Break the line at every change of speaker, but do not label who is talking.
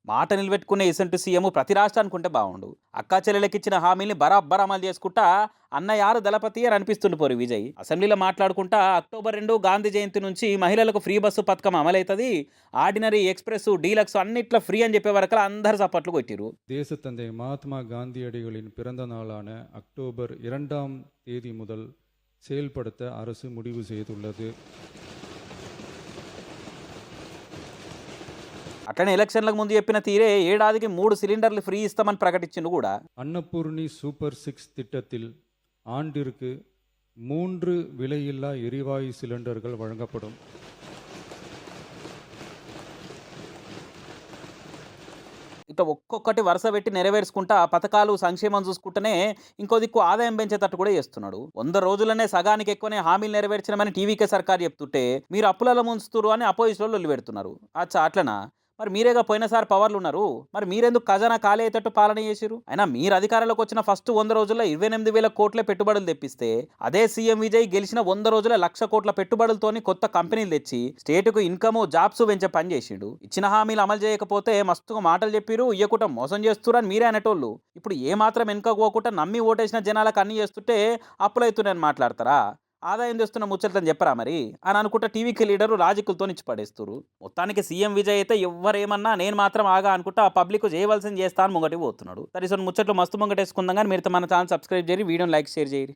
మాట నిలబెట్టుకునే ఇసంటి సీఎం ప్రతి రాష్ట్రానికి ఉంటే బాగుండు. అక్కా చెల్లెలకిచ్చిన హామీల్ని బరాబర్ అమలు చేసుకుంటా అన్న యారు దళపతి అని అనిపిస్తుండు పోరు విజయ్. అసెంబ్లీలో మాట్లాడుకుంటా అక్టోబర్ 2 గాంధీ జయంతి నుంచి మహిళలకు ఫ్రీ బస్సు పథకం అమలవుతుంది, ఆర్డినరీ, ఎక్స్ప్రెస్, డీలక్స్ అన్నిట్లో ఫ్రీ అని చెప్పే వరకు అందరు చప్పట్లు కొట్టిరు.
தேசத்தந்தை மகாத்மா காந்தியடிகளின் பிறந்த நாளான அக்டோபர் 2ஆம் தேதி முதல் செயல்படுத்த அரசு முடிவு செய்துள்ளது.
అట్లనే ఎలక్షన్లకు ముందు చెప్పిన తీరే ఏడాదికి 3 సిలిండర్లు ఫ్రీ ఇస్తామని ప్రకటించిండు కూడా.
அன்னபூர்ணி சூப்பர் 6 திட்டத்தில் ஆண்டிற்கு 3 விலையில்லா எரிவாயு சிலிண்டர்கள் வழங்கப்படும்.
ఇట్లా ఒక్కొక్కటి వరుస పెట్టి నెరవేర్చుకుంటా పథకాలు సంక్షేమం చూసుకుంటేనే ఇంకో దిక్కు ఆదాయం పెంచేటట్టు కూడా చేస్తున్నాడు. 100 రోజులనే సగానికి ఎక్కువనే హామీలు నెరవేర్చినామని టీవీకే సర్కార్ చెప్తుంటే మీరు అప్పులలో ముంచుతురు అని అపోజిషన్లో లొల్లి పెడుతున్నారు. అచ్చా అట్లనా? మరి మీరేగా పోయినసారి పవర్లు ఉన్నారు, మరి మీరెందుకు ఖజానా ఖాళీ అయ్యేటట్టు పాలన చేసిరు? అయినా మీరు అధికారంలోకి వచ్చిన ఫస్ట్ 100 రోజుల్లో 28,000 కోట్ల పెట్టుబడులు తెప్పిస్తే అదే సీఎం విజయ్ గెలిచిన 100 రోజుల 1,00,000 కోట్ల పెట్టుబడులతోని కొత్త కంపెనీలు తెచ్చి స్టేటుకు ఇన్కమ్, జాబ్స్ పెంచే పని చేసిండు. ఇచ్చిన హామీలు అమలు చేయకపోతే మస్తుగా మాటలు చెప్పిరు, ఇయ్యకుండా మోసం చేస్తురు అని మీరే అనేటోళ్ళు. ఇప్పుడు ఏ మాత్రం వెనుకపోకుండా నమ్మి ఓటేసిన జనాలకు అన్ని చేస్తుంటే అప్పులైతున్నాయని మాట్లాడతారా? ఆదాయం తెస్తున్న ముచ్చట్లని చెప్పరా మరి అని అనుకుంటా టీవీకి లీడరు లాజిక్కులతో ఇచ్చి పడేస్తురు. మొత్తానికి సీఎం విజయ్ అయితే ఎవ్వరేమన్నా నేను మాత్రం ఆగా అనుకుంటా ఆ పబ్లిక్ చేయవలసింది చేస్తా అని ముంగటి పోతున్నాడు. సరే, సో ముచ్చట్లు మస్తు ముంగటేసుకుందాం, కానీ మీరు మన ఛానల్ సబ్స్క్రైబ్ చేయరు, వీడియోని లైక్, షేర్ చేయరు.